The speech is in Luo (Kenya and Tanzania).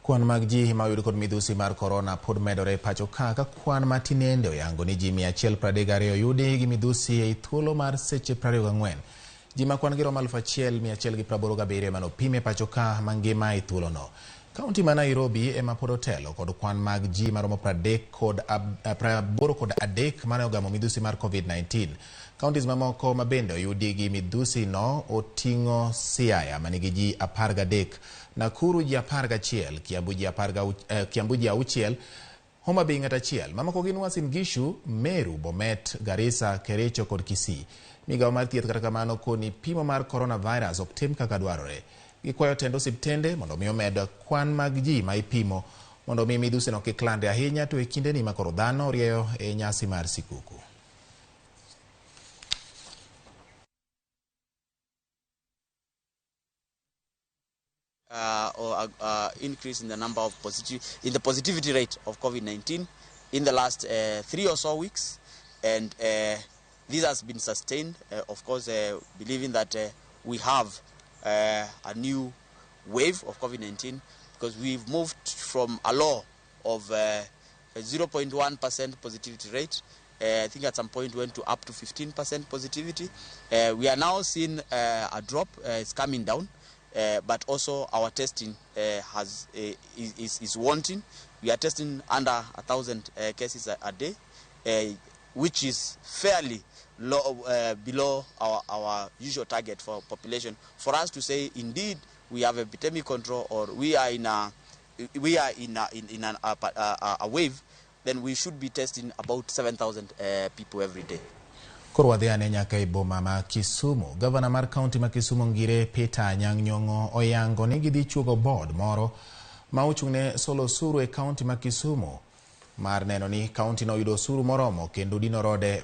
Kwan mag ji mayudo kod midhusi mar korona pod medore pacho ka kwan matinende oyango ni ji 132 yudi gi midhusi ei thuolo mar seche 24. Ji ma kwan giromo 1,187 manopime pacho ka mangima ei thuolo no. Kaunti ma Nairobi ema pod otelo kod kwan mag ji maromo 83 mane ogamo midhusi mar COVID-19. Kauntis mamoko mabende oyudi gi midhusi no oting'o Siaya manigi ji 13, Nakuru ji 11, Kiambu ji 6, Homa Bay ng'ato 1. Mamoko gin Uasin Gishu, Meru, Bomet, Garissa, Kericho kod Kisii. Migawo mar thieth kata kamano koni pimo mar coronavirus ok tim kaka dwarore. Gikwayo tendo osiptende mondo omi omed kwan mag ji ma ipimo mondo omi midhusi no kik lande ahinya to e kindeni ma koro dhano orieyo e nyasi mar sikuku. Increase in the number of positivity rate of COVID-19 in the last 3 or so weeks, and this has been sustained, of course, believing that we have a new wave of COVID-19, because we've moved from a low of 0.1% positivity rate. I think at some point went to up to 15% positivity. We are now seeing a drop. It's coming down. But also our testing is wanting. We are testing under 1,000 cases a day, which is fairly low, below our usual target for population. For us to say indeed we have epidemic control or we are in a wave, then we should be testing about 7,000 people every day. Korwadhiane nyaka e boma ma Kisumu. Gavana mar kaunti ma Kisumu Ngire Peter Anyang' Nyong'o oyango ni gidhi chuogo board moro ma ochung'ne solo osuru e kaunti ma Kisumu mar neno ni kaunti no yudo osuru moromo kendo dino rode